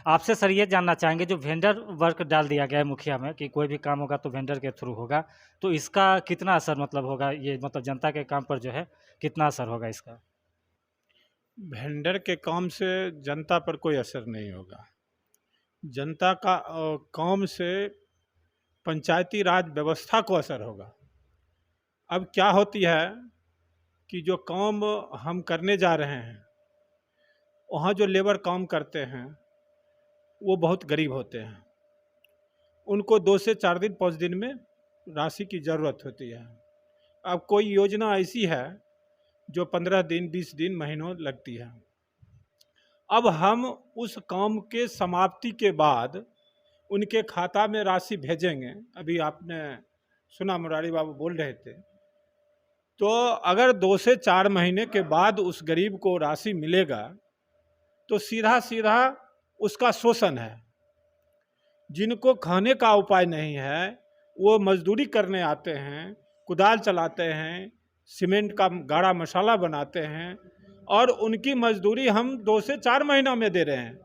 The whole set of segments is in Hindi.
आपसे सर ये जानना चाहेंगे, जो वेंडर वर्क डाल दिया गया है मुखिया में कि कोई भी काम होगा तो वेंडर के थ्रू होगा, तो इसका कितना असर मतलब होगा, ये मतलब जनता के काम पर जो है कितना असर होगा इसका? वेंडर के काम से जनता पर कोई असर नहीं होगा। जनता का काम से पंचायती राज व्यवस्था को असर होगा। अब क्या होती है कि जो काम हम करने जा रहे हैं, वहाँ जो लेबर काम करते हैं वो बहुत गरीब होते हैं। उनको 2 से 4 दिन 5 दिन में राशि की ज़रूरत होती है। अब कोई योजना ऐसी है जो 15 दिन 20 दिन महीनों लगती है। अब हम उस काम के समाप्ति के बाद उनके खाता में राशि भेजेंगे। अभी आपने सुना मुरारी बाबू बोल रहे थे, तो अगर 2 से 4 महीने के बाद उस गरीब को राशि मिलेगा तो सीधा सीधा उसका शोषण है। जिनको खाने का उपाय नहीं है वो मजदूरी करने आते हैं, कुदाल चलाते हैं, सीमेंट का गाढ़ा मसाला बनाते हैं और उनकी मजदूरी हम 2 से 4 महीनों में दे रहे हैं।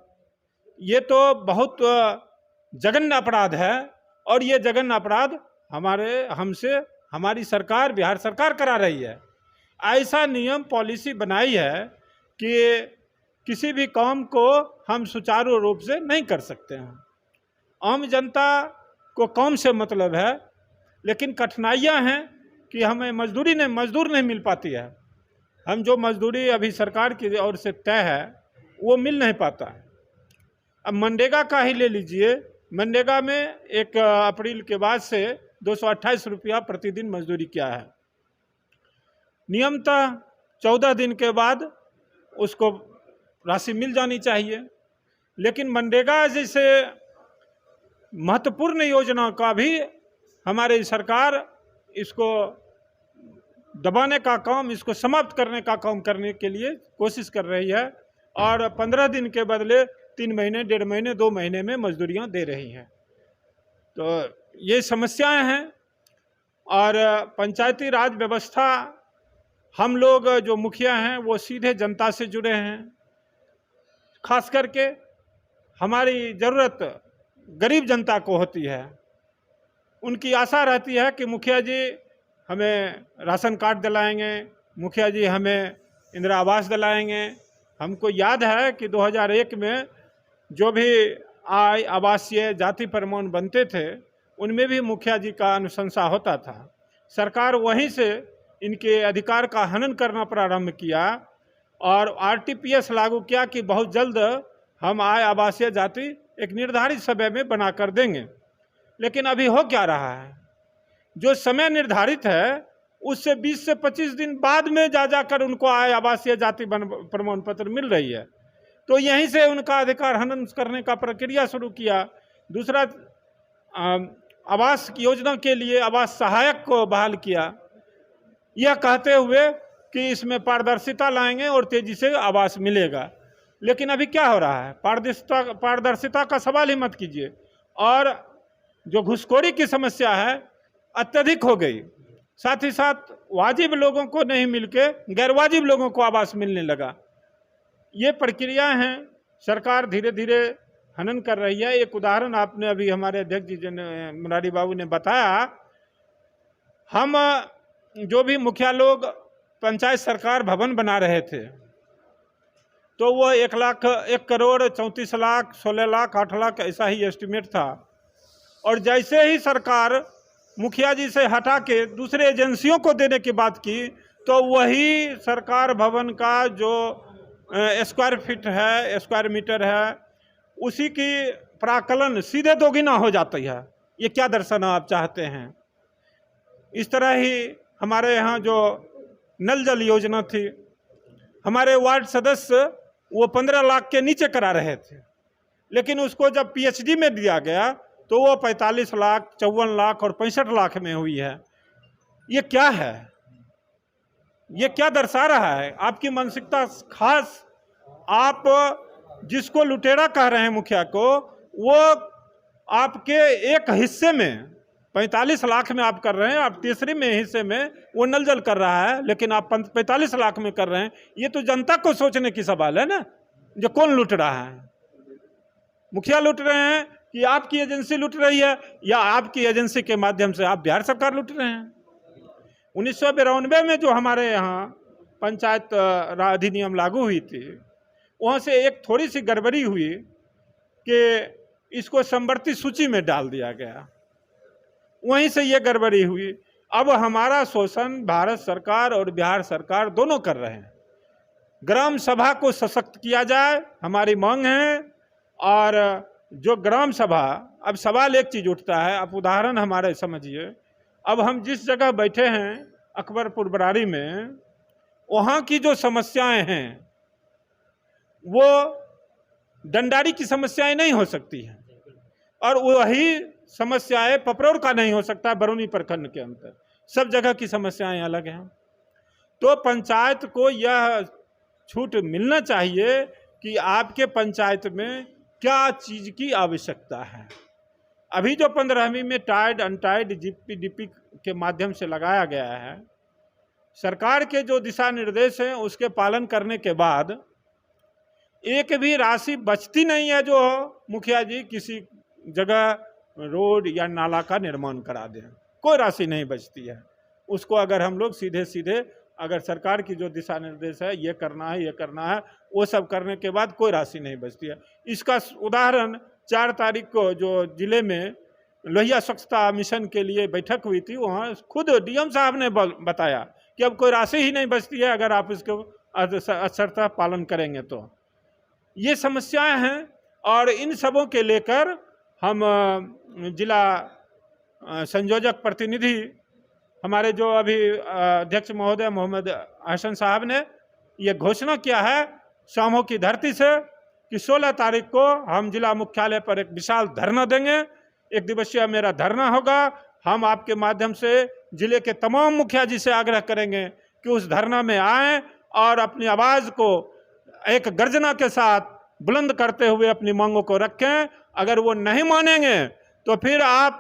ये तो बहुत जघन्य अपराध है और ये जघन्य अपराध हमसे हमारी सरकार, बिहार सरकार करा रही है। ऐसा नियम पॉलिसी बनाई है कि किसी भी काम को हम सुचारू रूप से नहीं कर सकते हैं। आम जनता को काम से मतलब है, लेकिन कठिनाइयां हैं कि हमें मजदूर नहीं मिल पाती है। हम जो मजदूरी अभी सरकार की ओर से तय है वो मिल नहीं पाता है। अब मनरेगा का ही ले लीजिए, मनरेगा में 1 अप्रैल के बाद से 228 रुपया प्रतिदिन मजदूरी किया है। नियमतः 14 दिन के बाद उसको राशि मिल जानी चाहिए, लेकिन मनरेगा जैसे महत्वपूर्ण योजना का भी हमारी सरकार इसको दबाने का काम, इसको समाप्त करने का काम करने के लिए कोशिश कर रही है और 15 दिन के बदले 3 महीने, 1.5 महीने, 2 महीने में मजदूरियां दे रही हैं। तो ये समस्याएं हैं और पंचायती राज व्यवस्था, हम लोग जो मुखिया हैं वो सीधे जनता से जुड़े हैं। खास करके हमारी ज़रूरत गरीब जनता को होती है। उनकी आशा रहती है कि मुखिया जी हमें राशन कार्ड दिलाएंगे, मुखिया जी हमें इंदिरा आवास दिलाएंगे। हमको याद है कि 2001 में जो भी आवासीय जाति प्रमाण बनते थे उनमें भी मुखिया जी का अनुशंसा होता था। सरकार वहीं से इनके अधिकार का हनन करना प्रारंभ किया और आरटीपीएस लागू किया कि बहुत जल्द हम आवासीय जाति एक निर्धारित समय में बना कर देंगे। लेकिन अभी हो क्या रहा है, जो समय निर्धारित है उससे 20 से 25 दिन बाद में जाकर उनको आवासीय जाति प्रमाण पत्र मिल रही है। तो यहीं से उनका अधिकार हनन करने का प्रक्रिया शुरू किया। दूसरा, आवास योजना के लिए आवास सहायक को बहाल किया, यह कहते हुए कि इसमें पारदर्शिता लाएंगे और तेजी से आवास मिलेगा। लेकिन अभी क्या हो रहा है, पारदर्शिता का सवाल ही मत कीजिए और जो घुसखोरी की समस्या है अत्यधिक हो गई। साथ ही साथ वाजिब लोगों को नहीं मिलके गैरवाजिब लोगों को आवास मिलने लगा। ये प्रक्रियाएं हैं, सरकार धीरे धीरे हनन कर रही है। एक उदाहरण आपने अभी हमारे अध्यक्ष जी ने, मुरारी बाबू ने बताया, हम जो भी मुखिया लोग पंचायत सरकार भवन बना रहे थे तो वो 1 करोड़ 34 लाख 16 लाख 8 लाख ऐसा ही एस्टिमेट था। और जैसे ही सरकार मुखिया जी से हटा के दूसरे एजेंसियों को देने की बात की तो वही सरकार भवन का जो स्क्वायर फीट है, स्क्वायर मीटर है, उसी की प्राकलन सीधे दोगुना हो जाती है। ये क्या दर्शाना आप चाहते हैं? इस तरह ही हमारे यहाँ जो नल जल योजना थी, हमारे वार्ड सदस्य वो 15 लाख के नीचे करा रहे थे, लेकिन उसको जब पीएचडी में दिया गया तो वो 45 लाख 54 लाख और 65 लाख में हुई है। ये क्या है? ये क्या दर्शा रहा है? आपकी मानसिकता खास, आप जिसको लुटेरा कह रहे हैं मुखिया को, वो आपके एक हिस्से में 45 लाख में आप कर रहे हैं, आप तीसरे में हिस्से में वो नल जल कर रहा है, लेकिन आप 45 लाख में कर रहे हैं। ये तो जनता को सोचने की सवाल है ना, जो कौन लूट रहा है। मुखिया लूट रहे हैं कि आपकी एजेंसी लूट रही है, या आपकी एजेंसी के माध्यम से आप बिहार सरकार लूट रहे हैं? 1992 में जो हमारे यहाँ पंचायत अधिनियम लागू हुई थी, वहाँ से एक थोड़ी सी गड़बड़ी हुई कि इसको समवर्ती सूची में डाल दिया गया, वहीं से ये गड़बड़ी हुई। अब हमारा शोषण भारत सरकार और बिहार सरकार दोनों कर रहे हैं। ग्राम सभा को सशक्त किया जाए, हमारी मांग है। और जो ग्राम सभा, अब सवाल एक चीज उठता है, आप उदाहरण हमारे समझिए। अब हम जिस जगह बैठे हैं अकबरपुर बरारी में, वहाँ की जो समस्याएं हैं वो डंडारी की समस्याएं नहीं हो सकती हैं, और वही समस्याएं पपरौर का नहीं हो सकता बरौनी प्रखंड के अंदर। सब जगह की समस्याएं अलग हैं। तो पंचायत को यह छूट मिलना चाहिए कि आपके पंचायत में क्या चीज़ की आवश्यकता है। अभी जो 15वीं में टाइड अनटाइड जीपीडीपी के माध्यम से लगाया गया है, सरकार के जो दिशा निर्देश हैं उसके पालन करने के बाद एक भी राशि बचती नहीं है जो मुखिया जी किसी जगह रोड या नाला का निर्माण करा दें। कोई राशि नहीं बचती है। उसको अगर हम लोग सीधे सीधे अगर सरकार की जो दिशा निर्देश है, ये करना है, ये करना है, वो सब करने के बाद कोई राशि नहीं बचती है। इसका उदाहरण 4 तारीख को जो जिले में लोहिया स्वच्छता मिशन के लिए बैठक हुई थी, वहाँ खुद डीएम साहब ने बताया कि अब कोई राशि ही नहीं बचती है अगर आप इसको अक्षरतः पालन करेंगे तो। ये समस्याएं हैं, और इन सबों के लेकर हम जिला संयोजक प्रतिनिधि हमारे जो अभी अध्यक्ष महोदय मोहम्मद हसन साहब ने ये घोषणा किया है शामों की धरती से कि 16 तारीख को हम जिला मुख्यालय पर एक विशाल धरना देंगे। 1 दिवसीय मेरा धरना होगा। हम आपके माध्यम से जिले के तमाम मुखिया जी से आग्रह करेंगे कि उस धरना में आएं और अपनी आवाज़ को एक गर्जना के साथ बुलंद करते हुए अपनी मांगों को रखें। अगर वो नहीं मानेंगे तो फिर आप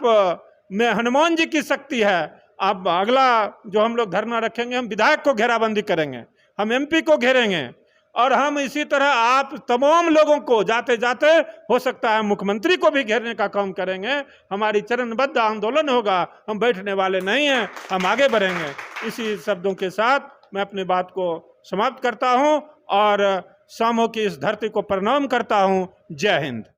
में हनुमान जी की शक्ति है। अब अगला जो हम लोग धरना रखेंगे, हम विधायक को घेराबंदी करेंगे, हम एमपी को घेरेंगे, और हम इसी तरह आप तमाम लोगों को जाते जाते हो सकता है मुख्यमंत्री को भी घेरने का काम करेंगे। हमारी चरणबद्ध आंदोलन होगा, हम बैठने वाले नहीं हैं, हम आगे बढ़ेंगे। इसी शब्दों के साथ मैं अपनी बात को समाप्त करता हूं और शामों की इस धरती को प्रणाम करता हूं। जय हिंद।